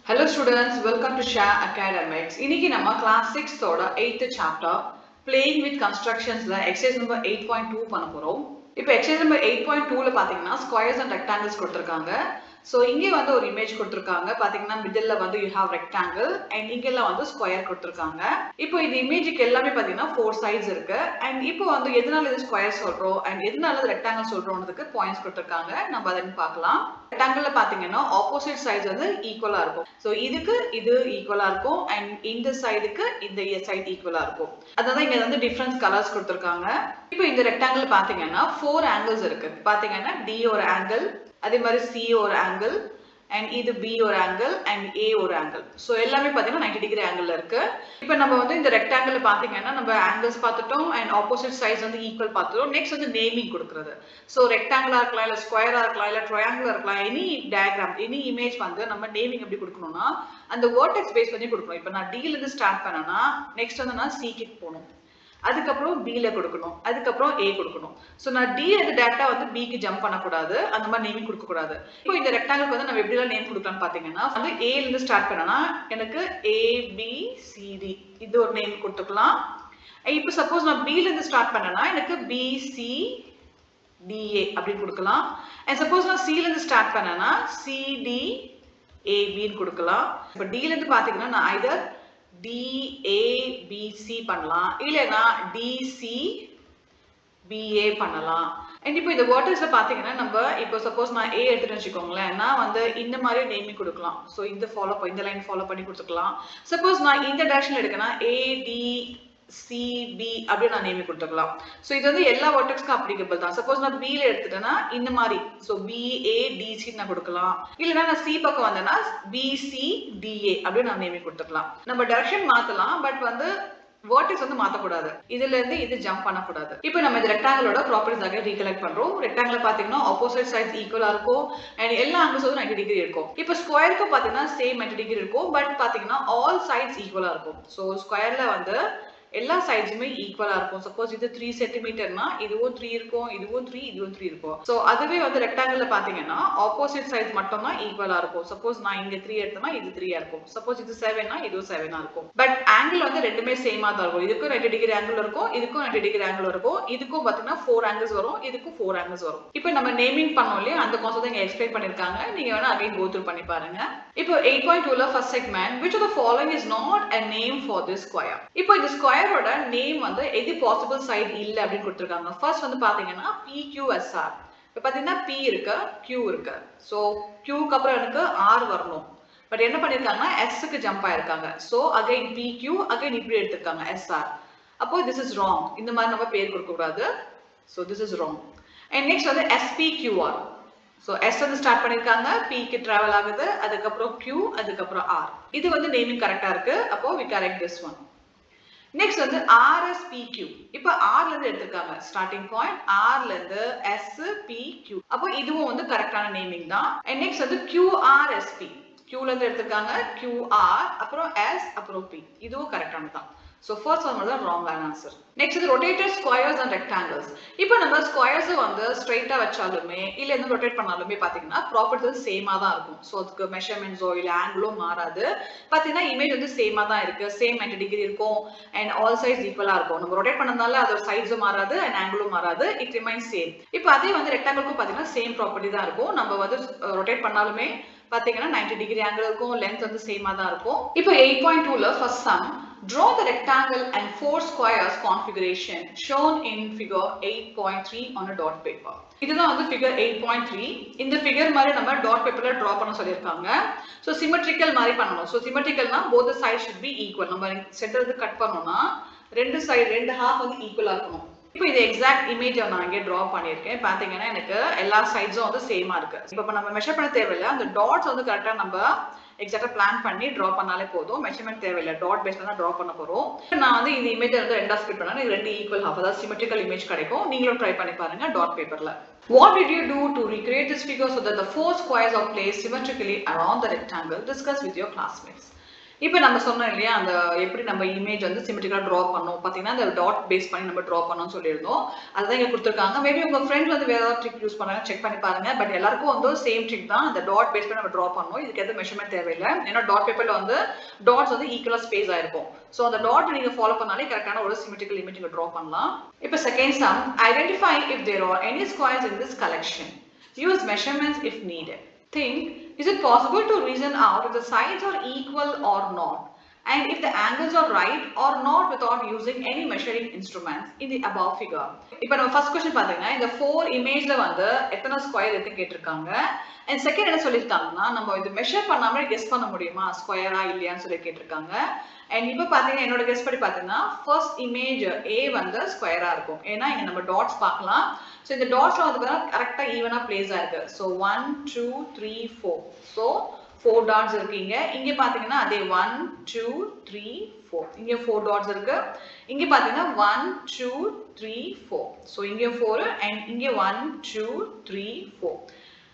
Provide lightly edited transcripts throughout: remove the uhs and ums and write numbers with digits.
Hello students, welcome to Share Academics. இன்னைக்கு நம்ம class 6 ஓட 8th chapter playing with constructionsல exercise number 8.2 பண்ண போறோம். இப்போ exercise number 8.2ல பாத்தீங்கன்னா squares and rectangles கொடுத்திருக்காங்க. So இங்கே வந்து ஒரு image கொடுத்திருக்காங்க. பாத்தீங்கன்னா middleல வந்து you have rectangle and இங்கெல்லாம் வந்து square கொடுத்திருக்காங்க. இப்போ இந்த imageக்கு எல்லாமே பாத்தீங்கன்னா 4 sides இருக்கு and இப்போ வந்து எதனால இது square சொல்றோம் and எதனால இது rectangle சொல்றோம்ன்றதுக்கு points கொடுத்திருக்காங்க. நம்ம அதை பார்க்கலாம். rectangle பாத்தீங்கன்னா opposite sides வந்து equal-ஆ இருக்கும். So இதுக்கு இது equal-ஆ இருக்கும் and இந்த சைடுக்கு இந்த side equal-ஆ இருக்கும். அதான் இங்க வந்து different colors கொடுத்திருக்காங்க. இப்போ இந்த rectangle பாத்தீங்கன்னா 4 angles இருக்கு. பாத்தீங்கன்னா D ஒரு angle, அதே மாதிரி C ஒரு angle and இது B ஒரு angle and A ஒரு angle. So எல்லாமே பாத்தீங்கன்னா 90 degree angle இருக்கு. இப்போ நம்ம வந்து இந்த rectangle பாத்தீங்கன்னா நம்ம angles பார்த்துட்டோம் and opposite sides வந்து equal பார்த்துட்டோம். Next வந்து naming கொடுக்கிறது. So rectangle இருக்கலாம் இல்ல square இருக்கலாம் இல்ல triangle இருக்கலாம் any diagram any image வந்து நம்ம naming எப்படி கொடுக்கணும்னா அந்த vertex base பண்ணி கொடுக்கணும். இப்போ நான் D ல இருந்து ஸ்டார்ட் பண்ணனா next வந்து நான் C க்கு போணும். அதுக்கப்புறம் B ல கொடுக்கணும். அதுக்கப்புறம் A கொடுக்கணும். சோ நான் D ல இருந்து டைரக்டா வந்து B க்கு ஜம்ப் பண்ண கூடாது. அந்த மாதிரி நேமிங் கொடுக்க கூடாது. இப்போ இந்த ரெக்டாங்கிளுக்கு வந்து நம்ம எப்படி எல்லாம் நேம் கொடுக்கலாம்னு பாத்தீங்கன்னா வந்து A ல இருந்து ஸ்டார்ட் பண்ணனா எனக்கு A B C D இது ஒரு நேம் கொடுத்துக்கலாம். இப்போ சப்போஸ் நான் B ல இருந்து ஸ்டார்ட் பண்ணனா எனக்கு B C D A அப்படி கொடுக்கலாம். and சப்போஸ் நான் C ல இருந்து ஸ்டார்ட் பண்ணனா C D A B ன்னு கொடுக்கலாம். இப்போ D ல இருந்து பாத்தீங்கன்னா நான் either DABC பண்ணலாம் இல்லனா DCBA பண்ணலாம். and இப்போ இந்த vertexல பாத்தீங்கன்னா நம்ம இப்போ சப்போஸ் நான் A எடுத்துட்டு வெச்சுக்கோங்களேன் நான் வந்து இந்த மாதிரி நேமிங் கொடுக்கலாம். சோ இந்த இந்த லைன் ஃபாலோ பண்ணி கொடுத்துக்கலாம். சப்போஸ் நான் இந்த டைரக்ஷன்ல எடுக்கனா ADCB அப்படி நான் நேமிங் கொடுத்துக்கலாம். சோ இது வந்து எல்லா vertexக்கு applicable தான். சப்போஸ் நான் B ல எடுத்துட்டேனா இந்த மாதிரி சோ BADC நான் கொடுக்கலாம். இல்லனா நான் C பக்கம் வந்தேனா BCDA அப்படி நான் நேமிங் கொடுத்துக்கலாம். நம்ம டைரக்ஷன் மாத்தலாம் பட் வந்து vertex வந்து மாத்த கூடாது. இதுல இருந்து இது ஜம்ப் பண்ண கூடாது. இப்போ நம்ம இந்த ரெக்டாங்கிளோட ப்ராப்பர்ட்டீஸ் ஆக ரீகலெக்ட் பண்றோம். ரெக்டாங்கிள் பாத்தீங்கன்னா ஆப்போசிட் சைட்ஸ் ஈக்குவலா இருக்கும் and எல்லா ஆங்கிள்ஸும் 90 டிகிரி இருக்கும். இப்போ ஸ்கொயருக்கு பாத்தீங்கன்னா சேம் 90 டிகிரி இருக்கும் பட் பாத்தீங்கன்னா ஆல் சைட்ஸ் ஈக்குவலா இருக்கும். சோ ஸ்கொயர்ல வந்து எல்லா சைட்ஸுமே ஈக்குவலா இருக்கும். சப்போஸ் இது 3 சென்டிமீட்டர்னா இதுவும் 3 இருக்கும், இதுவும் 3, இதுவும் 3 இருக்கும். சோ அதுவே வந்து ரெக்டாங்கிள்ல பாத்தீங்கன்னா ஆப்போசிட் சைட்ஸ் மட்டும் தான் ஈக்குவலா இருக்கும். சப்போஸ் நான் இங்க 3 எடுத்தனா இது 3 இருக்கும். சப்போஸ் இது 7 னா இதுவும் 7 ஆ இருக்கும். பட் ஆங்கிள் வந்து ரெண்டுமே சேமா தான் இருக்கும். இதுக்கும் 90 டிகிரி ஆங்கிள் இருக்கும், இதுக்கும் 90 டிகிரி ஆங்கிள் இருக்கும். இதுக்கும் பாத்தீங்கன்னா 4 ஆங்கிள்ஸ் வரும், இதுக்கும் 4 ஆங்கிள்ஸ் வரும். இப்போ நம்ம நேமிங் பண்ணோம் இல்லையா அந்த கான்செப்ட் இங்க எக்ஸ்பிளைன் பண்ணிருக்காங்க. நீங்க வேணா அகைன் கோ த்ரூ பண்ணி பாருங்க. இப்போ 8.2ல first segment which of the following is not a name for this square. இப்போ இந்த ஸ்கொயர் ஓட நேம் வந்து எது பாசிபிள் சைடு இல்ல அப்படி கொடுத்திருக்காங்க. ஃபர்ஸ்ட் வந்து பாத்தீங்கன்னா PQSR. இப்போ பாத்தீங்கன்னா P இருக்கு, Q இருக்கு. சோ Q க்கு அப்புறம் எனக்கு R வரணும். பட் என்ன பண்ணிருக்காங்கன்னா S க்கு ஜம்ப் ஆயிருக்காங்க. சோ அகைன் PQ அகைன் இப்படி எடுத்துட்டாங்க SR. அப்போ this is wrong. இந்த மாதிரி நம்ம பேர் கொடுக்க கூடாது. So this is wrong. and next வந்து SPQR. சோ S வந்து ஸ்டார்ட் பண்ணிருக்காங்க, P க்கு டிராவல் ஆகுது, அதுக்கு அப்புறம் Q, அதுக்கு அப்புறம் R. இது வந்து நேமிங் கரெக்ட்டா இருக்கு. அப்போ we correct this one. next வந்து RSPQ. இப்போ R ல இருந்து எடுத்துட்டாங்க ஸ்டார்டிங் பாயிண்ட், R ல இருந்து SPQ. அப்போ இதுவும் வந்து கரெக்ட்டான நேமிங் தான். and next வந்து QRSP. Q ல இருந்து எடுத்துட்டாங்க QR அப்புறம் S அப்புறம் P. இதுவும் கரெக்ட்டானது தான். So first one was the wrong answer. Next is rotated squares and rectangles. இப்போ நம்ம squares வந்து ஸ்ட்ரைட்டா வச்சாலுமே இல்ல என்ன ரொட்டேட் பண்ணாலுமே பாத்தீங்கன்னா ப்ராப்பர்ட்டீஸ் சேமா தான் இருக்கும். சோ அதுக்கு மெஷர்மென்ட்ஸோ இல்ல ஆங்கிளோ மாறாது. பாத்தீங்கன்னா இமேஜ் வந்து சேமா தான் இருக்கு. சேம் 90 டிகிரி இருக்கும் and all sides ஈக்குவலா இருக்கும். நம்ம ரொட்டேட் பண்ணனால அதோட சைட்ஸும் மாறாது and ஆங்கிளும் மாறாது. it remains same. இப்போ அதே வந்து ரெக்டாங்கிளுக்கும் பாத்தீங்கன்னா சேம் ப்ராப்பர்ட்டி தான் இருக்கும். நம்ம வந்து ரொட்டேட் பண்ணாலுமே பாத்தீங்கன்னா 90 டிகிரி ஆங்கிள் இருக்கும், லெந்த் வந்து சேமா தான் இருக்கும். இப்போ 8.2ல first some draw the rectangle and 4 squares configuration shown in figure 8.3 on a dot paper. இதுதான் வந்து figure 8.3. இந்த figure மாதிரி நம்ம dot paperல draw பண்ண சொல்லிருக்காங்க. so symmetrical மாதிரி பண்ணனும். so symmetricalனா both the sides should be equal. நம்ம சென்டர் இருந்து கட் பண்ணோம்னா ரெண்டு சைடு ரெண்டு ஹாஃப் வந்து ஈக்குவலா இருக்கணும். இப்போ இது எக்ஸாக்ட் இமேஜ் நான் இங்க டிரா பண்ணிருக்கேன். பாத்தீங்கன்னா எனக்கு எல்லா சைட்ஸும் வந்து சேமா இருக்கு. இப்போ நம்ம மெஷர் பண்ண தேவையில்லை. அந்த டாட்ஸ் வந்து கரெக்ட்டா நம்ம எக்ஸாக்ட்டா பிளான் பண்ணி டிரா பண்ணாலே போதும். மெஷர்மென்ட் தேவையில்லை. டாட் பேஸ்ல தான் டிரா பண்ண போறோம். நான் வந்து இந்த இமேஜ் வந்து ரெண்டா ஸ்ப்ளிட் பண்ணா எனக்கு ரெண்டு ஈக்குவல் ஹாஃப் அதாவது சிமெட்ரிக்கல் இமேஜ் கிடைக்கும். நீங்களும் ட்ரை பண்ணி பாருங்க டாட் பேப்பர்ல. What did you do to recreate this figure so that the 4 squares are placed symmetrically around the rectangle? Discuss with your classmates. இப்போ நம்ம சொன்னோம் இல்லையா அந்த எப்படி நம்ம இமேஜ் வந்து சிமெட்ரிக்கலா டிரா பண்ணோம் பாத்தீங்கன்னா அந்த டாட் பேஸ் பண்ணி நம்ம டிரா பண்ணோம்னு சொல்லியிருந்தோம். அதுதான் இங்க கொடுத்துருக்காங்க. மேபி உங்க ஃப்ரெண்ட் வந்து வேற ஏதாவது ட்ரிக் யூஸ் பண்ணாங்க செக் பண்ணி பாருங்க. பட் எல்லாருக்கும் வந்து சேம் ட்ரிக் தான். அந்த டாட் பேஸ் பண்ணி நம்ம டிரா பண்ணணும். இதுக்கு எந்த மெஷர்மெண்ட் தேவையில்லை. ஏன்னா டாட் பேப்பர்ல வந்து டாட்ஸ் வந்து ஈக்குவலா ஸ்பேஸ் ஆயிருக்கும். ஸோ அந்த டாட் நீங்க ஃபாலோ பண்ணாலே கரெக்டான ஒரு சிமெட்ரிக்கல் இமேஜ் நீங்க டிரா பண்ணலாம். இப்போ second sum, identify if there are any squares in this collection. Use measurements if needed. Think, is it possible to reason out if the sides are equal or not? And if the angles are right or not without using any measuring instruments in the above figure. இப்போ நம்ம first question பாத்தீங்கன்னா இந்த 4 இமேஜ்ல வந்து எத்தனை square இருக்குன்னு கேட்டிருக்காங்க. And second என்ன சொல்லியிருக்காங்கன்னா நம்ம இது மெஷர் பண்ணாம கெஸ் பண்ண முடியுமா ஸ்கொயரா இல்லையான்னு சொல்லி கேட்டிருக்காங்க. அண்ட் இப்போ பாத்தீங்கன்னா என்னோட கெஸ் படி பாத்தீங்கன்னா ஃபர்ஸ்ட் இமேஜ் A வந்து ஸ்கொயரா இருக்கும். ஏன்னா இங்க நம்ம டாட்ஸ் பார்க்கலாம். ஸோ இந்த டாட்ஸ்ல வந்து கரெக்டா ஈவனா பிளேஸ் ஆயிருக்கு. ஸோ 1 2 3 4. ஸோ 4 டாட்ஸ் இருக்கு இங்க. இங்க பாத்தீங்கன்னா அதே 1 2 3 4. இங்க 4 டாட்ஸ் இருக்கு. இங்க பாத்தீங்கன்னா 1 2 3 4. ஸோ இங்க 4 அண்ட் இங்க 1 2 3 4.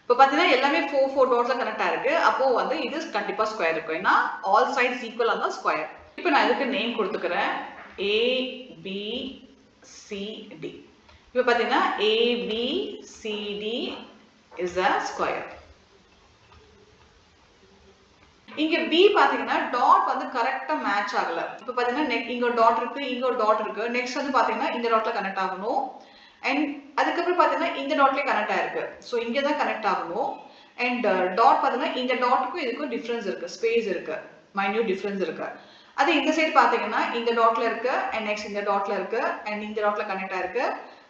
இப்போ பாத்தீங்கன்னா எல்லாமே 4 4 டாட்ஸ்ல கனெக்ட் ஆயிருக்கு. அப்போ வந்து இது கண்டிப்பா ஸ்கொயர் இருக்கும். ஏன்னா ஆல் சைட்ஸ் ஈக்குவலா இருந்தா ஸ்கொயர். இப்போ நான் இதுக்கு நேம் கொடுத்துக்கிறேன் A B C D. இப்போ பாத்தீங்கன்னா A B C D is a square. இங்க B பாத்தீங்கன்னா டாட் வந்து கரெக்ட்டா மேட்ச் ஆகல. இப்போ பாத்தீங்கன்னா இங்க ஒரு டாட் இருக்கு, இங்க ஒரு டாட் இருக்கு. நெக்ஸ்ட் வந்து பாத்தீங்கன்னா இந்த டாட்ல கனெக்ட் ஆகணும். அண்ட் அதுக்கப்புறம் பாத்தீங்கன்னா இந்த டாட்லயே கனெக்ட் ஆயிருக்கு. ஸோ இங்க தான் கனெக்ட் ஆகணும். அண்ட் டாட் பாத்தீங்கன்னா இந்த டாட்டுக்கும் இதுக்கும் டிஃபரன்ஸ் இருக்கு, ஸ்பேஸ் இருக்கு, மைன்யூட் டிஃபரன்ஸ் இருக்கு. அது இந்த சைடு பாத்தீங்கன்னா இந்த டாட்ல இருக்கு அண்ட் நெக்ஸ்ட் இந்த டாட்ல இருக்கு அண்ட் இந்த டாட்ல கனெக்ட் ஆயிருக்கு.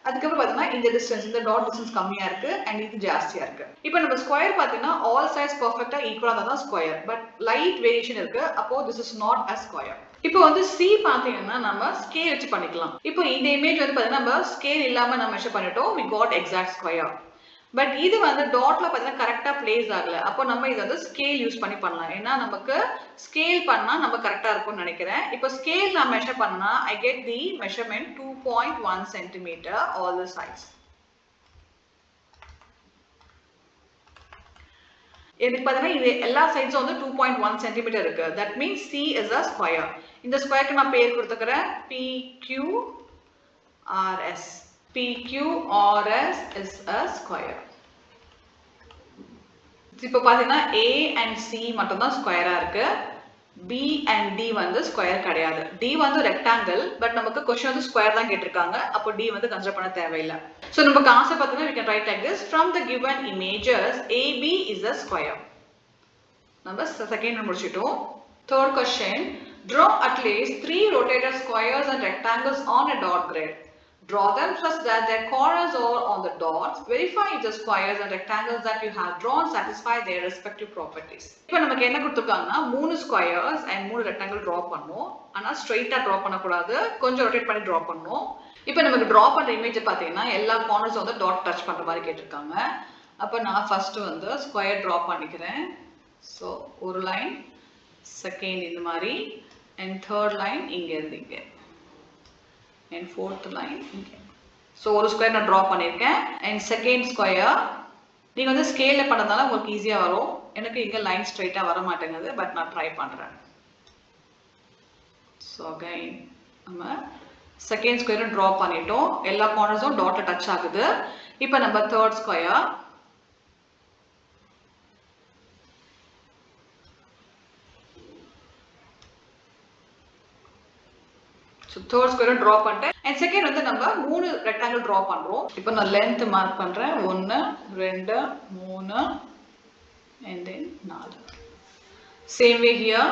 அதுக்கப்புறம் பாத்தீங்கன்னா இந்த டிஸ்டன்ஸ் இந்த டாட் டிஸ்டன்ஸ் கம்மியா இருக்கு அண்ட் இது ஜாஸ்தியா இருக்கு. இப்போ நம்ம ஸ்கொயர் பாத்தீங்கன்னா ஆல் சைட்ஸ் பெர்ஃபெக்ட்டா ஈக்குவலா தான் ஸ்கொயர். பட் லைட் வேரியேஷன் இருக்கு. அப்போ this is not a square. இப்போ வந்து C பாத்தீங்கன்னா நம்ம ஸ்கேல் வச்சு பண்ணிக்கலாம். இப்போ இந்த இமேஜ் வந்து பாத்தீங்கன்னா நம்ம ஸ்கேல் இல்லாம நம்ம மெஷர் பண்ணிட்டோம். we got exact square. But இது வந்து டாட்ல பாத்தீங்கன்னா கரெக்ட்டா பிளேஸ் ஆகல. அப்போ நம்ம இத வந்து ஸ்கேல் யூஸ் பண்ணி பண்ணலாம். ஏன்னா நமக்கு ஸ்கேல் பண்ணா நம்ம கரெக்ட்டா இருக்கும்னு நினைக்கிறேன். இப்போ ஸ்கேல் நான் மெஷர் பண்ணா I get the measurement 2.1 cm all the sides. எனக்கு பாத்தீங்கன்னா இது எல்லா சைட்ஸும் வந்து 2.1 cm இருக்கு. That means C is a square. இந்த ஸ்கொயருக்கு நான் பேர் கொடுத்துக்கிறேன் PQRS. PQRS is a square. இப்போ பாத்தீங்கன்னா A and C மட்டும் தான் ஸ்கொயரா இருக்கு. B and D வந்து ஸ்கொயர் கிடையாது. D வந்து ரெக்டாங்கிள். பட் நமக்கு क्वेश्चन வந்து ஸ்கொயர் தான் கேட்டிருக்காங்க. அப்போ D வந்து கன்சிடர் பண்ண தேவையில்லை. சோ நமக்கு ஆன்சர் பாத்தீங்கன்னா we can write like this. From the given images AB is a square. நம்ம செகண்ட் ஒன் முடிச்சிட்டோம். Third question, draw at least 3 rotated squares and rectangles on a dot grid. Draw them such that their corners are on the dots. Verify if the squares and rectangles that you have drawn satisfy their respective properties. இப்போ நமக்கு என்ன கொடுத்திருக்காங்கன்னா 3 squares and 3 rectangle draw பண்ணனும். ஆனா ஸ்ட்ரைட்டா draw பண்ண கூடாது. கொஞ்சம் rotate பண்ணி draw பண்ணனும். இப்போ நமக்கு draw பண்ற இமேஜ் பாத்தீங்கன்னா எல்லா corners வந்து dot touch பண்ற மாதிரி கேட்டிருக்காங்க. அப்ப நான் ஃபர்ஸ்ட் வந்து ஸ்கொயர் draw பண்ணிக்கிறேன். சோ ஒரு லைன், செகண்ட் இந்த மாதிரி and third line இங்க இருந்து இங்க. and fourth line இங்க. சோ ஒரு ஸ்கொயர் நான் டிரா பண்ணிருக்கேன். and செகண்ட் ஸ்கொயர் நீங்க வந்து ஸ்கேல்ல பண்ணதால உங்களுக்கு ஈஸியா வரும். எனக்கு இங்க லைன் ஸ்ட்ரைட்டா வர மாட்டேங்குது. பட் நான் ட்ரை பண்றேன். சோ அகைன் நம்ம செகண்ட் ஸ்கொயர் டிரா பண்ணிட்டோம். எல்லா கார்னர்ஸும் டாட்ல டச் ஆகுது. இப்போ நம்ம third square So third square draw பண்ணிட்டேன். And second வந்து நம்ம 3 rectangle draw பண்றோம். இப்போ நான் length மார்க் பண்றேன். 1 2 3 and then 4. Same way here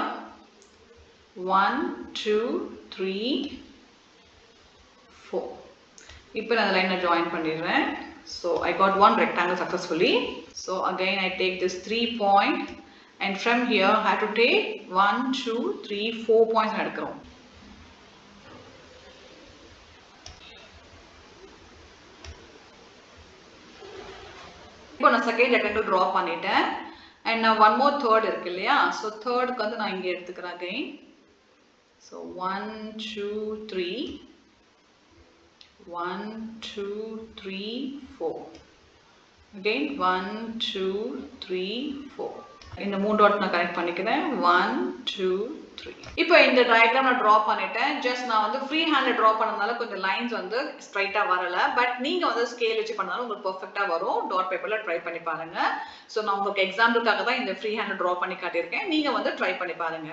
1 2 3 4. இப்போ நான் லைனை join பண்ணிடுறேன். So I got one rectangle successfully. So again I take this 3 point and from here I have to take 1 2 3 4 points எடுக்கிறோம். இப்போ நான் செகண்ட் ரெக்டாங்கிள் டிரா பண்ணிட்டேன். and now one more third இருக்கு இல்லையா? so third க்கு வந்து நான் இங்க எடுத்துக்கிறேன் again. so 1 2 3 1 2 3 4 again 1 2 3 4. இந்த 3 டாட் நான் கனெக்ட் பண்ணிக்கிறேன் 1 2 3. இப்போ இந்த டயக்ராம் நான் டிரா பண்ணிட்டேன். ஜஸ்ட் நான் வந்து ஃப்ரீ ஹேண்ட்ல டிரா பண்ணதுனால கொஞ்சம் லைன்ஸ் வந்து ஸ்ட்ரைட்டா வரல. பட் நீங்க வந்து ஸ்கேல் வச்சு பண்ணாலும் உங்களுக்கு பெர்ஃபெக்ட்டா வரும். டாட் பேப்பர்ல ட்ரை பண்ணி பாருங்க. சோ நான் உங்களுக்கு எக்ஸாம்பிளுக்காக தான் இந்த ஃப்ரீ ஹேண்ட்ல டிரா பண்ணி காட்டியிருக்கேன். நீங்க வந்து ட்ரை பண்ணி பாருங்க.